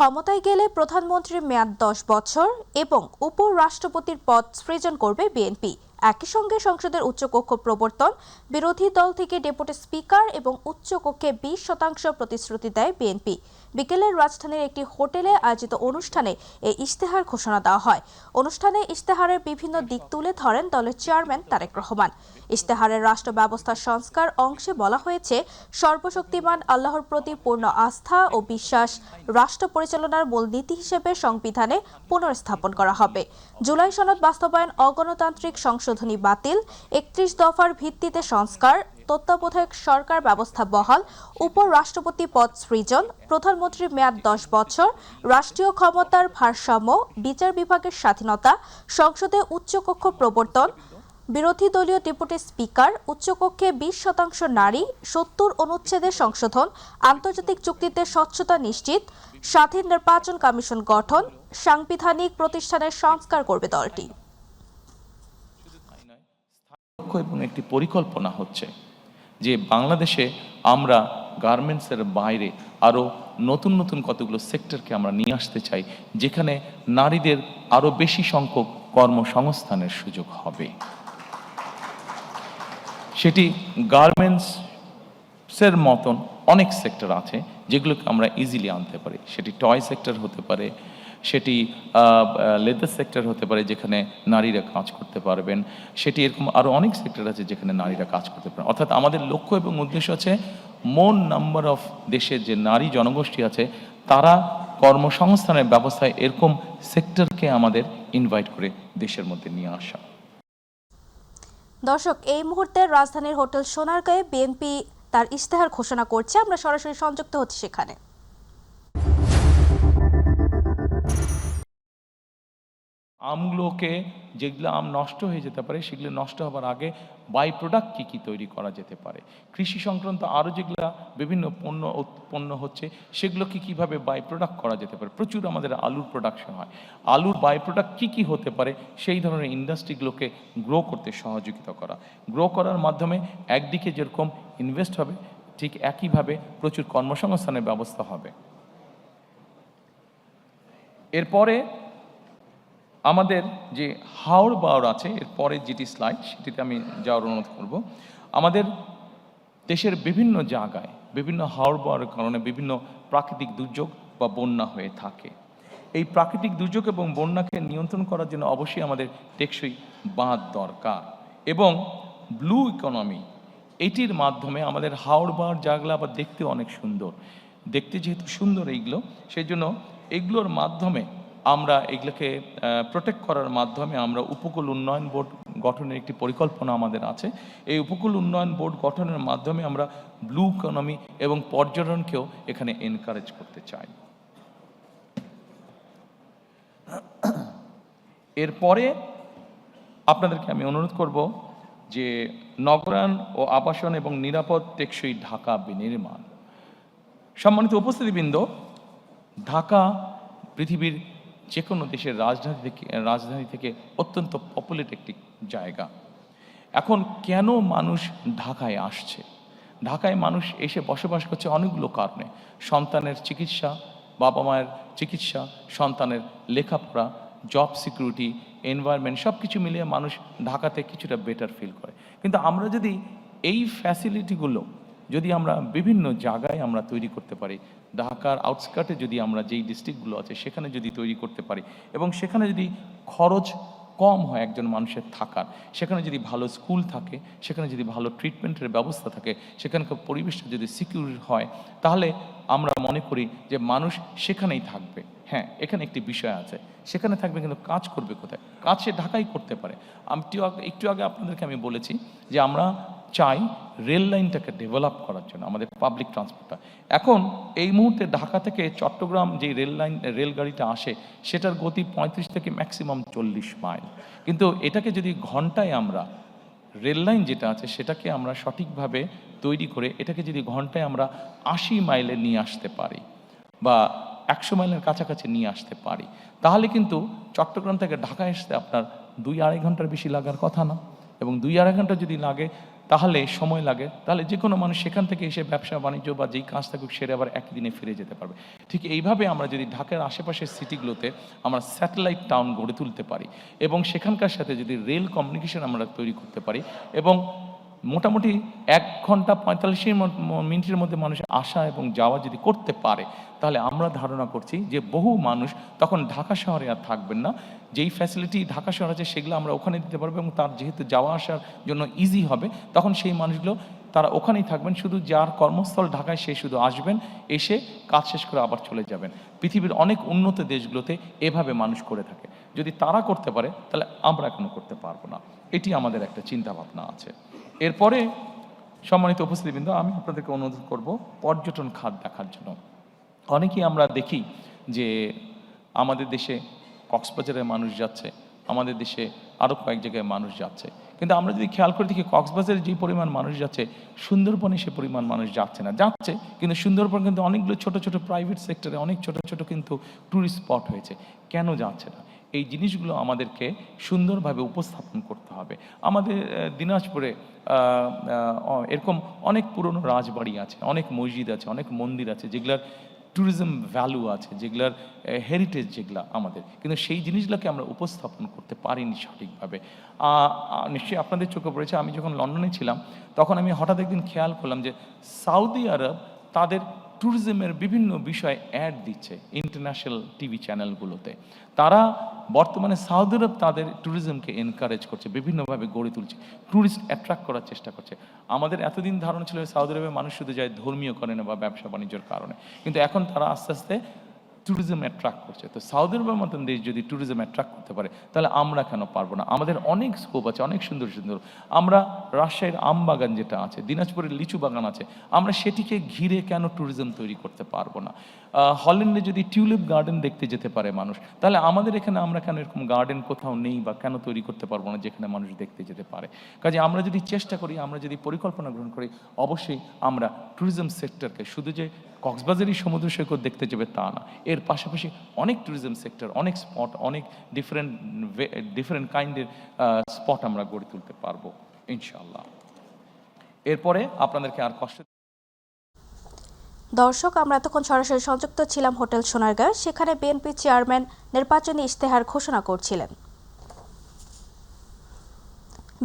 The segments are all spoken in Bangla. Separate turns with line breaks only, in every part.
ক্ষমতায় গেলে প্রধানমন্ত্রীর মেয়াদ 10 বছর এবং উপরাষ্ট্রপতির পদ সৃজন করবে বিএনপি। একই সঙ্গে সংসদের উচ্চকক্ষ প্রবর্তন, বিরোধী দল থেকে ডেপুটি স্পিকার এবং উচ্চকক্ষে 20% প্রতিশ্রুতি দেয় বিএনপি। বিকেলে রাজধানীর একটি হোটেলে আয়োজিত অনুষ্ঠানে এই ইশতেহার ঘোষণা দেওয়া হয়। অনুষ্ঠানে ইশতেহারের বিভিন্ন দিক তুলে ধরেন দলের চেয়ারম্যান তারেক রহমান। ইশতেহারের রাষ্ট্র ব্যবস্থা সংস্কার অংশে বলা হয়েছে, সর্বশক্তিমান আল্লাহর প্রতি পূর্ণ আস্থা ও বিশ্বাস রাষ্ট্র পরিচালনার মূল নীতি হিসেবে সংবিধানে পুনর্স্থাপন করা হবে। জুলাই সনদ বাস্তবায়ন, অগণতান্ত্রিক সংশোধনী বাতিল, 31 দফার ভিত্তিতে সংস্কার, তত্ত্বাবধায়ক সরকার ব্যবস্থা বহাল, উপরাষ্ট্রপতি পদ সৃজন, প্রধানমন্ত্রীর মেয়াদ 10 বছর, রাষ্ট্রীয় ক্ষমতার ভারসাম্য, বিচার বিভাগের স্বাধীনতা, সংসদে উচ্চকক্ষ প্রবর্তন, বিরোধী দলীয় ডেপুটি স্পিকার, উচ্চকক্ষে 20% নারী, 70 অনুচ্ছেদের সংশোধন, আন্তর্জাতিক চুক্তিতে স্বচ্ছতা নিশ্চিত, স্বাধীন নির্বাচন কমিশন গঠন, সাংবিধানিক প্রতিষ্ঠানের সংস্কার করবে দলটি।
এবং একটি পরিকল্পনা হচ্ছে যে বাংলাদেশে আমরা গার্মেন্টসের বাইরে আরো নতুন নতুন কতগুলো সেক্টরকে আমরা নিয়ে আসতে চাই, যেখানে নারীদের আরো বেশি সংখ্যক কর্মসংস্থানের সুযোগ হবে। সেটি গার্মেন্টসের মতন অনেক সেক্টর আছে যেগুলোকে আমরা ইজিলি আনতে পারি। সেটি টয় সেক্টর হতে পারে, সেটি লেদার সেক্টর হতে পারে যেখানে নারীরা কাজ করতে পারবেন, সেটি এরকম আরও অনেক সেক্টর আছে যেখানে নারীরা কাজ করতে পারেন। অর্থাৎ আমাদের লক্ষ্য এবং উদ্দেশ্য আছে মোর নাম্বার অফ দেশের যে নারী জনগোষ্ঠী আছে তারা কর্মসংস্থানের ব্যবস্থায় এরকম সেক্টরকে আমাদের ইনভাইট করে দেশের মধ্যে নিয়ে আসা।
দর্শক, এই মুহূর্তে রাজধানীর হোটেল সোনারগাঁয়ে বিএনপি তার ইশতেহার ঘোষণা করছে। আমরা সরাসরি সংযুক্ত হচ্ছি সেখানে।
আমগুলোকে, যেগুলো আম নষ্ট হয়ে যেতে পারে, সেগুলো নষ্ট হবার আগে বাই প্রোডাক্ট কী কী তৈরি করা যেতে পারে, কৃষি সংক্রান্ত আরও যেগুলো বিভিন্ন পণ্য উৎপন্ন হচ্ছে সেগুলোকে কীভাবে বাই প্রোডাক্ট করা যেতে পারে। প্রচুর আমাদের আলুর প্রোডাকশন হয়, আলুর বাই প্রোডাক্ট কী কী হতে পারে সেই ধরনের ইন্ডাস্ট্রিগুলোকে গ্রো করতে সহযোগিতা করা। গ্রো করার মাধ্যমে একদিকে যেরকম ইনভেস্ট হবে, ঠিক একইভাবে প্রচুর কর্মসংস্থানের ব্যবস্থা হবে। এরপরে আমাদের যে হাওড় বাওড় আছে, এরপরে যেটি স্লাইড সেটিতে আমি যাওয়ার অনুরোধ করব। আমাদের দেশের বিভিন্ন জায়গায় বিভিন্ন হাওড় বাওড়ের কারণে বিভিন্ন প্রাকৃতিক দুর্যোগ বা বন্যা হয়ে থাকে। এই প্রাকৃতিক দুর্যোগ এবং বন্যাকে নিয়ন্ত্রণ করার জন্য অবশ্যই আমাদের টেকসই বাঁধ দরকার এবং ব্লু ইকোনমি, এটির মাধ্যমে আমাদের হাওড় বাওড় জায়গাগুলো আবার দেখতে অনেক সুন্দর। দেখতে যেহেতু সুন্দর এইগুলো, সেই জন্য এগুলোর মাধ্যমে আমরা এগুলোকে প্রোটেক্ট করার মাধ্যমে আমরা উপকূল উন্নয়ন বোর্ড গঠনের একটি পরিকল্পনা আমাদের আছে। এই উপকূল উন্নয়ন বোর্ড গঠনের মাধ্যমে আমরা ব্লু ইকোনমি এবং পর্যটনকেও এখানে এনকারেজ করতে চাই। এরপরে আপনাদেরকে আমি অনুরোধ করব যে নগরায়ণ ও আবাসন এবং নিরাপদ টেকসই ঢাকা বিনির্মাণ। সম্মানিত উপস্থিতিবৃন্দ, ঢাকা পৃথিবীর যে কোনো দেশের রাজধানী থেকে অত্যন্ত পপুলেট একটি জায়গা। এখন কেন মানুষ ঢাকায় আসছে? ঢাকায় মানুষ এসে বসবাস করছে অনেকগুলো কারণে। সন্তানের চিকিৎসা, বাবা মায়ের চিকিৎসা, সন্তানের লেখাপড়া, জব সিকিউরিটি, এনভায়রনমেন্ট, সব কিছু মিলিয়ে মানুষ ঢাকাতে কিছুটা বেটার ফিল করে। কিন্তু আমরা যদি এই ফ্যাসিলিটিগুলো যদি আমরা বিভিন্ন জায়গায় আমরা তৈরি করতে পারি, ঢাকার আউটস্কার্টে যদি আমরা যেই ডিস্ট্রিক্টগুলো আছে সেখানে যদি তৈরি করতে পারি এবং সেখানে যদি খরচ কম হয় একজন মানুষের থাকার, সেখানে যদি ভালো স্কুল থাকে, সেখানে যদি ভালো ট্রিটমেন্টের ব্যবস্থা থাকে, সেখানকার পরিবেশটা যদি সিকিউর হয়, তাহলে আমরা মনে করি যে মানুষ সেখানেই থাকবে। হ্যাঁ, এখানে একটি বিষয় আছে, সেখানে থাকবে কিন্তু কাজ করবে কোথায়? কাজ সে ঢাকায় করতে পারে। একটু আগে আপনাদেরকে আমি বলেছি যে আমরা চাই রেল লাইনটাকে ডেভেলপ করার জন্য আমাদের পাবলিক ট্রান্সপোর্টটা। এখন এই মুহূর্তে ঢাকা থেকে চট্টগ্রাম যে রেলগাড়িটা আসে সেটার গতি 35 থেকে ম্যাক্সিমাম 40 মাইল, কিন্তু এটাকে যদি ঘন্টায় আমরা রেল লাইন যেটা আছে সেটাকে আমরা সঠিকভাবে তৈরি করে এটাকে যদি ঘন্টায় আমরা 80 মাইলে নিয়ে আসতে পারি বা 100 মাইলের কাছাকাছি নিয়ে আসতে পারি, তাহলে কিন্তু চট্টগ্রাম থেকে ঢাকা আসতে আপনার 2-2.5 ঘন্টার বেশি লাগার কথা না। এবং 2-2.5 ঘন্টা যদি লাগে তাহলে সময় লাগে, তাহলে যে কোনো মানুষ সেখান থেকে এসে ব্যবসা বাণিজ্য বা যেই কাজ থাকুক সেরে আবার একই দিনে ফিরে যেতে পারবে। ঠিক এইভাবে আমরা যদি ঢাকার আশেপাশের সিটিগুলোতে আমরা স্যাটেলাইট টাউন গড়ে তুলতে পারি এবং সেখানকার সাথে যদি রেল কমিউনিকেশন আমরা তৈরি করতে পারি এবং মোটামুটি 1 ঘন্টা 45 মিনিটের মধ্যে মানুষ আসা এবং যাওয়া যদি করতে পারে, তাহলে আমরা ধারণা করছি যে বহু মানুষ তখন ঢাকা শহরে আর থাকবেন না। যেই ফ্যাসিলিটি ঢাকা শহর আছে সেগুলো আমরা ওখানে দিতে পারবো এবং তার যেহেতু যাওয়া আসার জন্য ইজি হবে, তখন সেই মানুষগুলো তারা ওখানেই থাকবেন। শুধু যার কর্মস্থল ঢাকায় সে শুধু আসবেন, এসে কাজ শেষ করে আবার চলে যাবেন। পৃথিবীর অনেক উন্নত দেশগুলোতে এভাবে মানুষ করে থাকে। যদি তারা করতে পারে তাহলে আমরা কেন করতে পারবো না? এটি আমাদের একটা চিন্তা ভাবনা আছে। এরপরে সম্মানিত উপস্থিতিবৃন্দ, আমি আপনাদেরকে অনুরোধ করব পর্যটন খাত দেখার জন্য। অনেকেই আমরা দেখি যে আমাদের দেশে কক্সবাজারের মানুষ যাচ্ছে, আমাদের দেশে আরও কয়েক জায়গায় মানুষ যাচ্ছে, কিন্তু আমরা যদি খেয়াল করে দেখি কক্সবাজারে যে পরিমাণ মানুষ যাচ্ছে সুন্দরবনে সে পরিমাণ মানুষ যাচ্ছে না। যাচ্ছে, কিন্তু সুন্দরবন কিন্তু অনেকগুলো ছোট ছোট প্রাইভেট সেক্টরে অনেক ছোট ছোট কিন্তু ট্যুরিস্ট স্পট হয়েছে। কেন যাচ্ছে না? এই জিনিসগুলো আমাদেরকে সুন্দরভাবে উপস্থাপন করতে হবে। আমাদের দিনাজপুরে এরকম অনেক পুরনো রাজবাড়ি আছে, অনেক মসজিদ আছে, অনেক মন্দির আছে যেগুলার ট্যুরিজম ভ্যালু আছে, যেগুলার হেরিটেজ যেগুলা আমাদের, কিন্তু সেই জিনিসগুলোকে আমরা উপস্থাপন করতে পারিনি সঠিকভাবে। নিশ্চয়ই আপনাদের চোখে পড়েছে, আমি যখন লন্ডনে ছিলাম তখন আমি হঠাৎ একদিন খেয়াল করলাম যে সৌদি আরব তাদের ট্যুরিজমের বিভিন্ন বিষয়ে অ্যাড দিচ্ছে ইন্টারন্যাশনাল টিভি চ্যানেলগুলোতে। তারা বর্তমানে সৌদি আরব তাদের ট্যুরিজমকে এনকারেজ করছে, বিভিন্নভাবে গড়ে তুলছে, ট্যুরিস্ট অ্যাট্রাক্ট করার চেষ্টা করছে। আমাদের এতদিন ধারণা ছিল সৌদি আরবে মানুষ শুধু যায় ধর্মীয় কারণে বা ব্যবসা বাণিজ্যের কারণে, কিন্তু এখন তারা আস্তে আস্তে ট্যুরিজম অ্যাট্রাক্ট করছে। তো সৌদি আরবের মতন দেশ যদি ট্যুরিজম অ্যাট্রাক্ট করতে পারে তাহলে আমরা কেন পারবো না? আমাদের অনেক স্কোপ আছে, অনেক সুন্দর সুন্দর। আমরা রাজশাহীর আম বাগান যেটা আছে, দিনাজপুরের লিচু বাগান আছে, আমরা সেটিকে ঘিরে কেন ট্যুরিজম তৈরি করতে পারবো না? হল্যান্ডে যদি টিউলিপ গার্ডেন দেখতে যেতে পারে মানুষ, তাহলে আমাদের এখানে আমরা কেন এরকম গার্ডেন কোথাও নেই বা কেন তৈরি করতে পারবো না যেখানে মানুষ দেখতে যেতে পারে? কাজে আমরা যদি চেষ্টা করি, আমরা যদি পরিকল্পনা গ্রহণ করি, অবশ্যই আমরা ট্যুরিজম সেক্টরকে শুধু যে কক্সবাজারই সমুদ্র সৈকত দেখতে যাবে তা না, এর পাশাপাশি অনেক ট্যুরিজম সেক্টর, অনেক স্পট, অনেক ডিফারেন্ট কাইন্ডের স্পট আমরা গড়ে তুলতে পারবো ইনশাআল্লাহ। এরপরে আপনাদেরকে আর কষ্ট।
দর্শক, আমরা এতক্ষণ সরাসরি সংযুক্ত ছিলাম হোটেল সোনারগাঁও। সেখানে বিএনপি চেয়ারম্যান নির্বাচনী ইশতেহার ঘোষণা করছিলেন।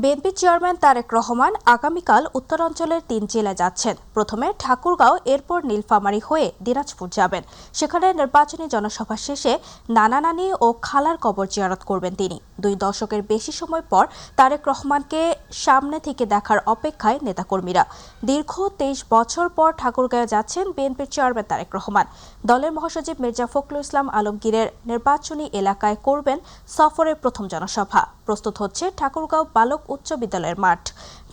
বিএনপি চেয়ারম্যান তারেক রহমান আগামীকাল উত্তরাঞ্চলের 3 জেলায় যাচ্ছেন। প্রথমে ঠাকুরগাঁও, এরপর নীলফামারী হয়ে দিনাজপুর যাবেন। সেখানে নির্বাচনী জনসভা শেষে নানা নানি ও খালার কবর জিয়ারত করবেন তিনি। 2 দশকের বেশি সময় পর তারেক রহমানকে সামনে থেকে দেখার অপেক্ষায় নেতাকর্মীরা। দীর্ঘ 23 বছর পর ঠাকুরগাঁও যাচ্ছেন বিএনপির চেয়ারম্যান তারেক রহমান। দলের মহাসচিব মির্জা ফখরুল ইসলাম আলমগীরের নির্বাচনী এলাকায় করবেন সফরের প্রথম জনসভা। প্রস্তুত হচ্ছে ঠাকুরগাঁও বালক উচ্চ বিদ্যালয়ের মাঠ।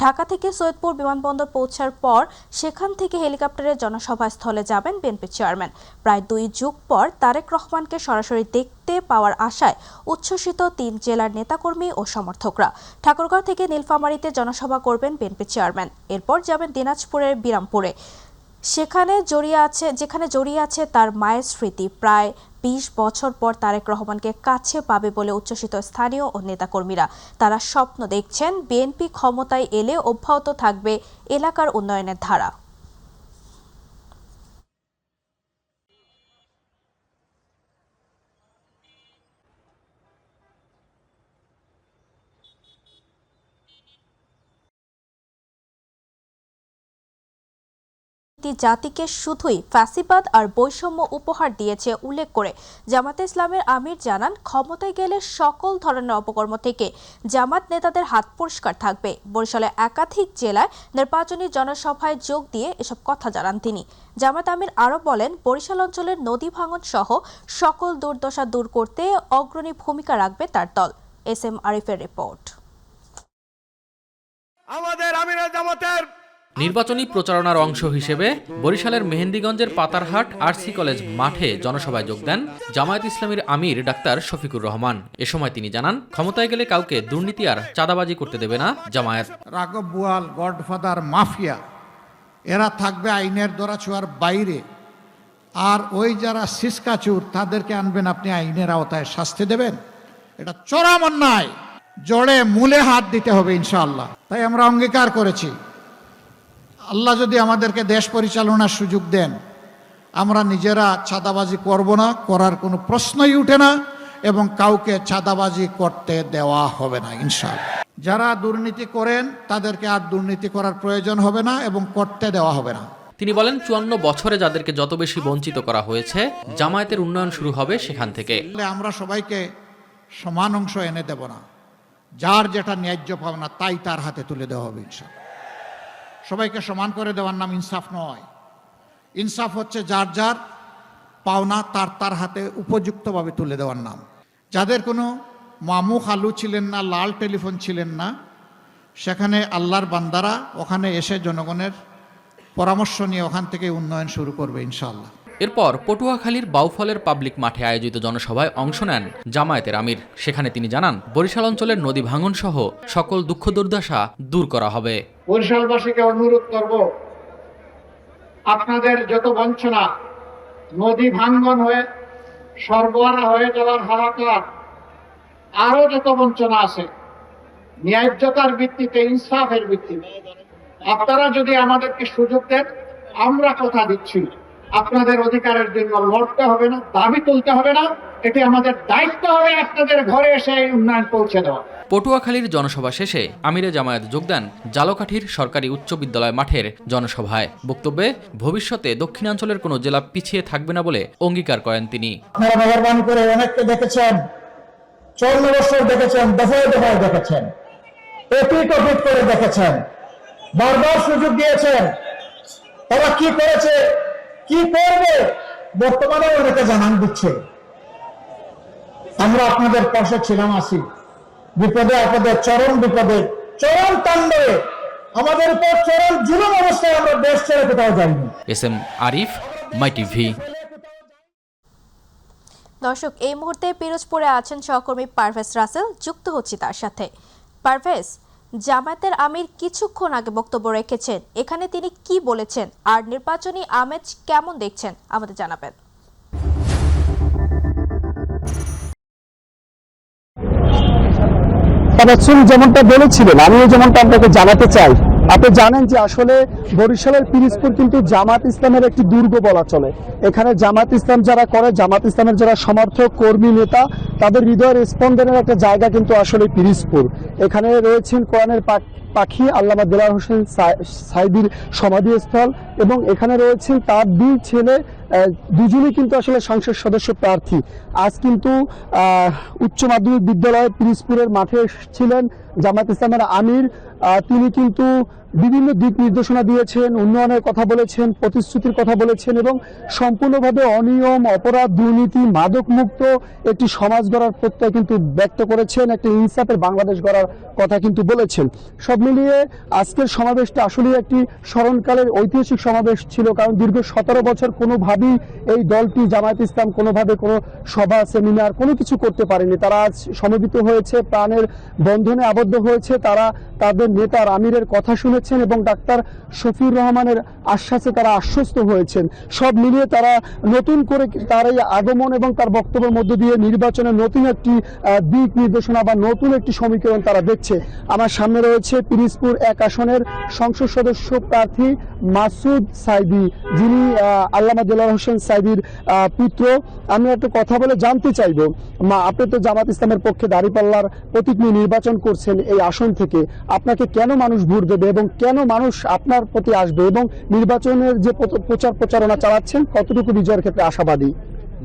ঢাকা থেকে সৈয়দপুর বিমানবন্দর পৌঁছার পর সেখান থেকে হেলিকপ্টারে জনসভা স্থলে যাবেন বিএনপি চেয়ারম্যান। প্রায় 2 যুগ পর তারেক রহমানকে সরাসরি দেখতে পাওয়ার আশায় উচ্ছ্বসিত 3 জেলার নেতাকর্মী ও সমর্থকরা। ঠাকুরগাঁও থেকে নীলফামারীতে জনসভা করবেন বিএনপি চেয়ারম্যান। এরপর যাবেন দিনাজপুরের বিরামপুরে, যেখানে জড়িয়ে আছে তার মায়ের স্মৃতি। প্রায় 20 বছর পর তারেক রহমানকে কাছে পাবে বলে উচ্ছ্বসিত স্থানীয় ও নেতাকর্মীরা। তারা স্বপ্ন দেখছেন বিএনপি ক্ষমতায় এলে অব্যাহত থাকবে এলাকার উন্নয়নের ধারা। জাতিকে শুধুই ফ্যাসিবাদ আর বৈষম্য উপহার দিয়েছে উল্লেখ করে জামাতে ইসলামের আমির জানান, ক্ষমতায় গেলে সকল ধরনের অপকর্ম থেকে জামাত নেতাদের হাত পরিষ্কার থাকবে। বরিশালে একাধিক জেলায় নির্বাচনী জনসভায় যোগ দিয়ে এসব কথা জানান তিনি। জামাত আমির আরও বলেন, বরিশাল অঞ্চলের নদী ভাঙন সহ সকল দুর্দশা দূর করতে অগ্রণী ভূমিকা রাখবে তার দল। এস.এম. আরিফের রিপোর্ট।
আমাদের আমিরের জামাতের
নির্বাচনী প্রচারণার অংশ হিসেবে বরিশালের মেহেন্দিগঞ্জের পাতারহাট আরসি কলেজ মাঠে জনসভায় যোগ দেন জামায়াত ইসলামীর আমির ডাক্তার শফিকুর রহমান। এ সময় তিনি জানান, ক্ষমতায় গেলে কাউকে দুর্নীতি আর চাঁদাবাজি করতে দেবে না জামায়াত।
রাঘব বোয়াল, গডফাদার, মাফিয়া এরা থাকবে আইনের দরাছোঁয়ার বাইরে। আর ওই যারা সিসকাচুর তাদেরকে আনবেন আপনি আইনের আওতায় শাস্তি দেবেন, এটা চরম অন্যায়। জড়ে মূলে হাত দিতে হবে ইনশাআল্লাহ। তাই আমরা অঙ্গীকার করেছি, আল্লাহ যদি আমাদেরকে দেশ পরিচালনার সুযোগ দেন, আমরা নিজেরা চাঁদাবাজি করব না, করার কোনো প্রশ্নই উঠে না, এবং কাউকে চাঁদাবাজি করতে দেওয়া হবে না ইনশাআল্লাহ। যারা দুর্নীতি করেন তাদেরকে আর দুর্নীতি করার প্রয়োজন হবে না এবং করতে দেওয়া হবে না।
তিনি বলেন 54 বছরে যাদেরকে যত বেশি বঞ্চিত করা হয়েছে, জামায়াতের উন্নয়ন শুরু হবে সেখান থেকে।
আমরা সবাইকে সমান অংশ এনে দেব না, যার যেটা ন্যায্য পাওনা তাই তার হাতে তুলে দেওয়া হবে ইনশাআল্লাহ। সবাইকে সমান করে দেওয়ার নাম ইনসাফ নয়। ইনসাফ হচ্ছে যার যার পাওনা তার তার হাতে উপযুক্তভাবে তুলে দেওয়ার নাম। যাদের কোনো মামু খালু ছিলেন না, লাল টেলিফোন ছিলেন না, সেখানে আল্লাহর বান্দারা ওখানে এসে জনগণের পরামর্শ নিয়ে ওখান থেকে উন্নয়ন শুরু করবে ইনশাআল্লাহ।
এরপর পটুয়াখালীর বাউফলের পাবলিক মাঠে আয়োজিত জনসভায় অংশ নেন জামায়াতের আমির। সেখানে তিনি জানান, বরিশাল অঞ্চলের নদী ভাঙন সহ সকল দুঃখ দুর্দশা দূর করা হবে।
বরিশালবাসীকে অনুরোধ করব, আপনাদের যত বঞ্চনা, নদী ভাঙ্গন হয়ে সর্বহারা হয়ে যাওয়ার হাহাকার, আরো যত বঞ্চনা আছে, ন্যায্যতার ভিত্তিতে, ইনসাফের ভিত্তিতে আপনারা যদি আমাদেরকে সুযোগ দেন, আমরা কথা দিচ্ছি আপনাদের অধিকারের জন্য লড়তে হবে না, দাবি তুলতে হবে না, এটি আমাদের দায়িত্ব হবে আপনাদের ঘরে এসে এই উন্নয়ন পৌঁছে দেওয়া।
পটুয়াখালীর জনসভা শেষে আমিরে জামায়াত যোগ দেন জালকাঠির সরকারি উচ্চ বিদ্যালয় মাঠের জনসভায়। বক্তব্যে ভবিষ্যতে দক্ষিণাঞ্চলের কোনো জেলা পিছিয়ে থাকবে না বলে অঙ্গীকার করেন তিনি।
আপনারা মেহরবানি করে অনেককে দেখেছেন, 54 বছর দেখেছেন, দফায় দফায় দেখেছেন, এপিট ওপিট করে দেখেছেন, বারবার সুযোগ দিয়েছেন। তারা কি করেছে, কি করবে, বর্তমানে অনেকে জানান দিচ্ছে। আমরা আপনাদের পাশে ছিলাম, আছি, বিপদে আপদে, চরম বিপদে, চরম তাণ্ডবে, আমাদের উপর চরম জুলুম অবস্থায় আমরা দেশ ছেড়ে কোথাও যাইনি।
SM আরিফ, মাই টিভি।
দর্শক, এই মুহূর্তে পিরোজপুরে আছেন সহকর্মী পারভেজ রাসেল, যুক্ত হচ্ছি তার সাথে। পারভেজ, জামায়াতের আমির কিছুক্ষণ আগে বক্তব্য রেখেছেন, এখানে তিনি কি বলেছেন আর নির্বাচনী আমেজ কেমন দেখছেন আমাদের জানাবেন।
যেমনটা বলেছিলেন, আমিও যেমনটা আপনাকে জানাতে চাই, আপনি জানেন যে আসলে বরিশালের পিরোজপুর কিন্তু জামাত ইসলামের একটি দুর্গ বলা চলে। এখানে জামাত ইসলাম যারা করে, জামাত ইসলামের যারা সমর্থক, কর্মী, নেতা, তাদের হৃদয়ের স্পন্দনের একটা জায়গা কিন্তু আসলে পিরোজপুর। এখানে রয়েছেন কোরআনের পাখি আল্লামা দেলাওয়ার হোসেন সাইদির সমাধিস্থল, এবং এখানে রয়েছেন তার দুই ছেলে, দুজনেই কিন্তু আসলে সংসদ সদস্য প্রার্থী। আজ কিন্তু উচ্চ মাধ্যমিক বিদ্যালয় পিরোজপুরের মাঠে ছিলেন জামাত ইসলামের আমির। তিনি কিন্তু বিভিন্ন দিক নির্দেশনা দিয়েছেন, উন্নয়নের কথা বলেছেন, প্রতিশ্রুতির কথা বলেছেন, এবং সম্পূর্ণভাবে অনিয়ম, অপরাধ, দুর্নীতি, মাদক মুক্ত একটি সমাজ গড়ার প্রত্যয় কিন্তু ব্যক্ত করেছেন, একটা ইনসাফের বাংলাদেশ গড়ার কথা কিন্তু বলেছেন। সব মিলিয়ে আজকের সমাবেশটা আসলে একটি স্মরণকালের ঐতিহাসিক সমাবেশ ছিল, কারণ দীর্ঘ 17 বছর কোনোভাবেই এই দলটি জামায়াত ইসলাম কোনোভাবে কোনো সভা, সেমিনার কোনো কিছু করতে পারেনি। তারা আজ সমবেত হয়েছে, প্রাণের বন্ধনে আবদ্ধ হয়েছে, তারা তাদের নেতার আমিরের কথা শুনেছেন এবং ডাক্তার শফিউর রহমানের আশ্বাসে তারা আশ্বস্ত হয়েছেন। সব মিলিয়ে তারা নতুন করে তার এই আগমন এবং তার বক্তব্যের মধ্য দিয়ে নির্বাচনের নতুন একটি দিক নির্দেশনা বা নতুন একটি সমীকরণ তারা দেখছে। আমার সামনে রয়েছে পিরোজপুর 1 আসনের সংসদ সদস্য প্রার্থী মাসুদ সাইদি, যিনি আল্লামা দেলাওয়ার হোসেন সাইদির পুত্র। আমি একটা কথা বলে জানতে চাইব, আপনি তো জামাত ইসলামের পক্ষে দাঁড়িপাল্লার প্রতীক নিয়ে নির্বাচন করছেন, এই আসন থেকে আপনাকে কেন মানুষ ভোট দেবে এবং কেন মানুষ আপনার প্রতি আসবে, এবং নির্বাচনের যে প্রচারণা চালাচ্ছেন কতটুকু বিজয়ের ক্ষেত্রে আশাবাদী?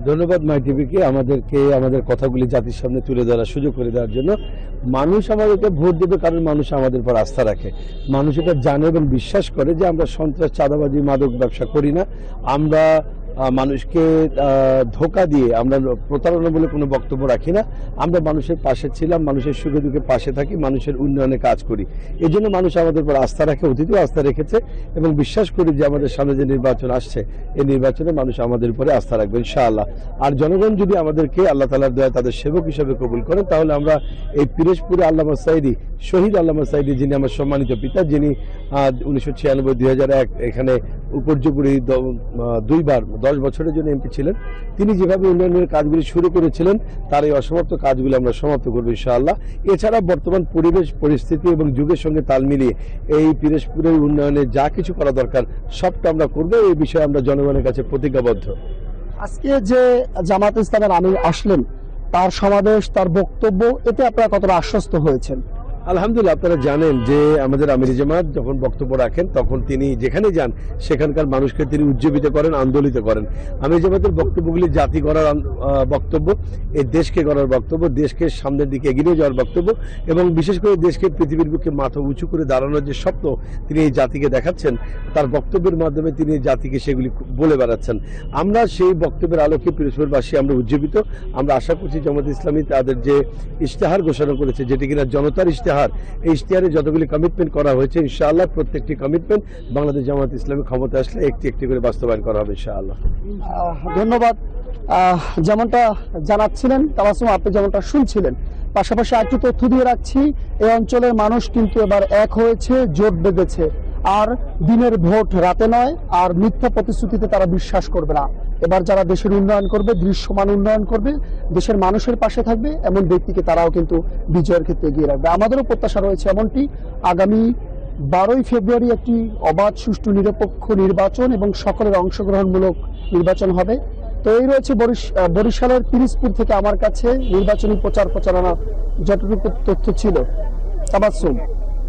ধন্যবাদ মাই টিভিকে আমাদেরকে আমাদের কথাগুলি জাতির সামনে তুলে ধরার সুযোগ করে দেওয়ার জন্য। মানুষ আমাদেরকে ভোট দেবে কারণ মানুষ আমাদের উপর আস্থা রাখে। মানুষ এটা জানে এবং বিশ্বাস করে যে আমরা সন্ত্রাস, চাঁদাবাজি, মাদক ব্যবসা করি না। আমরা মানুষকে ধোঁকা দিয়ে আমরা প্রতারণা বলে কোনো বক্তব্য রাখি না। আমরা মানুষের পাশে ছিলাম, মানুষের সুখে দুঃখে পাশে থাকি, মানুষের উন্নয়নে কাজ করি। এই জন্য মানুষ আমাদের উপর আস্থা রাখে, অতীতেও আস্থা রেখেছে, এবং বিশ্বাস করি যে আমাদের সামনে যে নির্বাচন আসছে, এই নির্বাচনে মানুষ আমাদের উপরে আস্থা রাখবে ইনশাআল্লাহ। আর জনগণ যদি আমাদেরকে আল্লাহ তাআলার দয়ায় তাদের সেবক হিসেবে কবুল করেন, তাহলে আমরা এই পিরোজপুরে আল্লামা সাইদি, শহীদ আল্লামা সাইদি, যিনি আমার সম্মানিত পিতা, যিনি 1996-2001 এখানে উপর্যুপুরি 2বার 10 বছরের জন্য এমপি ছিলেন, তিনি যেভাবে উন্নয়নের কাজগুলি শুরু করেছিলেন তার এই অসমাপ্ত কাজগুলি আমরা সমাপ্ত করবো ইনশাআল্লাহ। এছাড়া বর্তমান পরিবেশ পরিস্থিতি এবং যুগের সঙ্গে তাল মিলিয়ে এই পিরোজপুরের উন্নয়নে যা কিছু করা দরকার সবটা আমরা করবো। এই বিষয়ে আমরা জনগণের কাছে প্রতিজ্ঞাবদ্ধ।
আজকে যে জামাত ইসলামের আমির আসলেন, তার সমাবেশ, তার বক্তব্য, এতে আপনারা কতটা আশ্বস্ত হয়েছেন?
আলহামদুলিল্লাহ, আপনারা জানেন যে আমাদের আমির জামাত যখন বক্তব্য রাখেন তখন তিনি যেখানে যান সেখানকার মানুষকে তিনি উজ্জীবিত করেন, আন্দোলিত করেন। আমির জামাতের বক্তব্যগুলি জাতি গড়ার বক্তব্য, এই দেশকে গড়ার বক্তব্য, দেশকে সামনের দিকে এগিয়ে যাওয়ার বক্তব্য এবং বিশেষ করে দেশকে পৃথিবীর বুকে মাথা উঁচু করে দাঁড়ানোর যে স্বপ্ন তিনি এই জাতিকে দেখাচ্ছেন, তার বক্তব্যের মাধ্যমে তিনি জাতিকে সেগুলি বলে বেড়াচ্ছেন। আমরা সেই বক্তব্যের আলোকে পিরোজপুরবাসী আমরা উজ্জীবিত। আমরা আশা করছি জামাত ইসলামী তাদের যে ইশতেহার ঘোষণা করেছে, যেটি কিনা জনতার ইশতেহার, এই ইশতেহারে যতগুলি কমিটমেন্ট করা হয়েছে ইনশাআল্লাহ প্রত্যেকটি কমিটমেন্ট বাংলাদেশ জামাত ইসলামী ক্ষমতা আসলে একটি একটি করে বাস্তবায়ন করা হবে ইনশাআল্লাহ।
ধন্যবাদ। যেমনটা জানাচ্ছিলেন তাবাসসুম, আপনি যেমনটা শুনছিলেন, পাশাপাশি একটু তথ্য দিয়ে রাখছি, এই অঞ্চলের মানুষ কিন্তু এবার এক হয়েছে, জোট বেঁধেছে। আর দিনের ভোট রাতে নয়, আর মিথ্যা প্রতিশ্রুতিতে তারা বিশ্বাস করবে না। এবার যারা দেশের উন্নয়ন করবে, দৃশ্যমান উন্নয়ন করবে, দেশের মানুষের পাশে থাকবে, এমন ব্যক্তিকে তারাও কিন্তু বিজয়ের ক্ষেত্রে এগিয়ে রাখবে। আমাদেরও প্রত্যাশা রয়েছে এমনটি। আগামী 12ই ফেব্রুয়ারি একটি অবাধ, সুষ্ঠু, নিরপেক্ষ নির্বাচন এবং সকলের অংশগ্রহণমূলক নির্বাচন হবে। তো এই রয়েছে বরিশালের পিরোজপুর থেকে আমার কাছে নির্বাচনী প্রচারণা যতটুকু তথ্য ছিল। তাবাসসুম।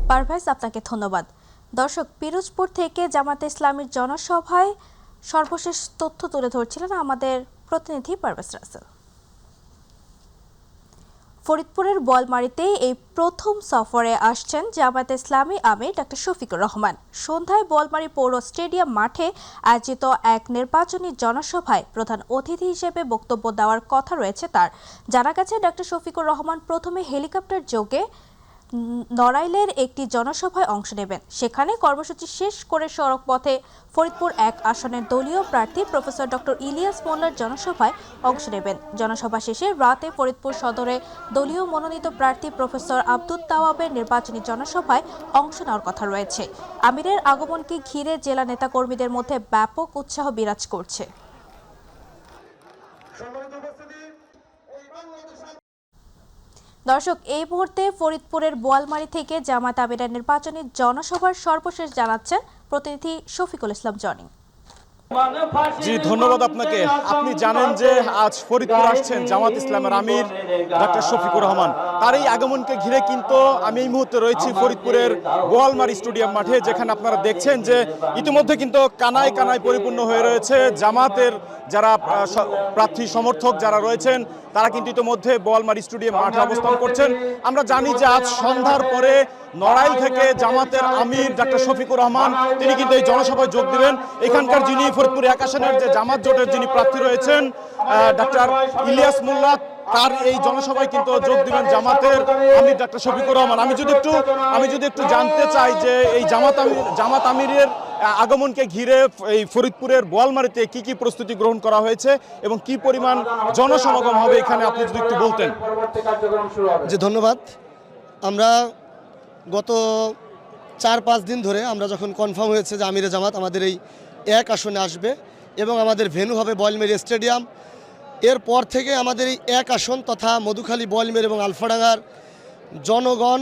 পারভেজ, আপনাকে ধন্যবাদ। দর্শক, পিরোজপুর থেকে জামাতে ইসলামীর জনসভায় সর্বশেষ তথ্য তুলে ধরছিলেন আমাদের প্রতিনিধি পারভেজ রাসেল। ফরিদপুরের বোয়ালমারীতে এই প্রথম সফরে আসছেন জামায়াতে ইসলামী আমির ডক্টর শফিকুর রহমান। সন্ধ্যায় বোয়ালমারী পৌর স্টেডিয়াম মাঠে আয়োজিত এক নির্বাচনী জনসভায় প্রধান অতিথি হিসেবে বক্তব্য দেওয়ার কথা রয়েছে তার। জানা গেছে, ডক্টর শফিকুর রহমান প্রথমে হেলিকপ্টার যোগে নড়াইলের একটি জনসভায় অংশ নেবেন। সেখানে কর্মসূচি শেষ করে সড়ক পথে ফরিদপুর 1 আসনের দলীয় প্রার্থী প্রফেসর ডক্টর ইলিয়াস মোল্লার জনসভায় অংশ নেবেন। জনসভা শেষে রাতে ফরিদপুর সদরে দলীয় মনোনীত প্রার্থী প্রফেসর আব্দুল তাওয়াবের নির্বাচনী জনসভায় অংশ নেওয়ার কথা রয়েছে। আমিরের আগমনকে ঘিরে জেলা নেতাকর্মীদের মধ্যে ব্যাপক উৎসাহ বিরাজ করছে। দর্শক, এই মুহূর্তে ফরিদপুরের বোয়ালমারী থেকে জামাত আমিরের নির্বাচনী জনসভার সর্বশেষ জানাচ্ছেন প্রতিনিধি শফিকুল ইসলাম জনি।
জি, ধন্যবাদ আপনাকে। আপনি জানেন যে আজ ফরিদপুর আসছেন জামাত ইসলামের আমির ডক্টর শফিকুর রহমান। তার এই আগমনকে ঘিরে কিন্তু আমি এই মুহূর্তে রয়েছি ফরিদপুরের বোয়ালমারী স্টেডিয়াম মাঠে, যেখানে আপনারা দেখছেন যে ইতিমধ্যে কিন্তু কানায় কানায় পরিপূর্ণ হয়ে রয়েছে। জামাতের যারা প্রার্থী সমর্থক যারা রয়েছেন তারা কিন্তু ইতিমধ্যে বোয়ালমারী স্টেডিয়াম মাঠে অবস্থান করছেন। আমরা জানি যে আজ সন্ধ্যার পরে নড়াইল থেকে জামাতের আমির ডক্টর শফিকুর রহমান তিনি কিন্তু এই জনসভায় যোগ দেবেন। এখানকার যিনি ফরিদপুর 1 আসনের যে জামাত জোটের যিনি প্রার্থী রয়েছেন ডক্টর ইলিয়াস মোল্লা, তার এই জনসভায় কিন্তু যোগ দিবেন জামাতের আমির ডক্টর শফিকুর রহমান। আমি যদি একটু জানতে চাই যে এই জামাত আমিরের আগমনকে ঘিরে এই ফরিদপুরের বোয়ালমারীতে কি কি প্রস্তুতি গ্রহণ করা হয়েছে এবং কি পরিমাণ জনসমাগম হবে এখানে, আপনি যদি একটু বলতেন।
জি, ধন্যবাদ। আমরা গত 4-5 দিন ধরে আমরা যখন কনফার্ম হয়েছে যে আমিরে জামাত আমাদের এই 1 আসনে আসবে এবং আমাদের ভেন্যু হবে বোয়ালমারী স্টেডিয়াম, এরপর থেকে আমাদের এই 1 আসন তথা মধুখালী, বোয়ালমারী এবং আলফাডাঙ্গার জনগণ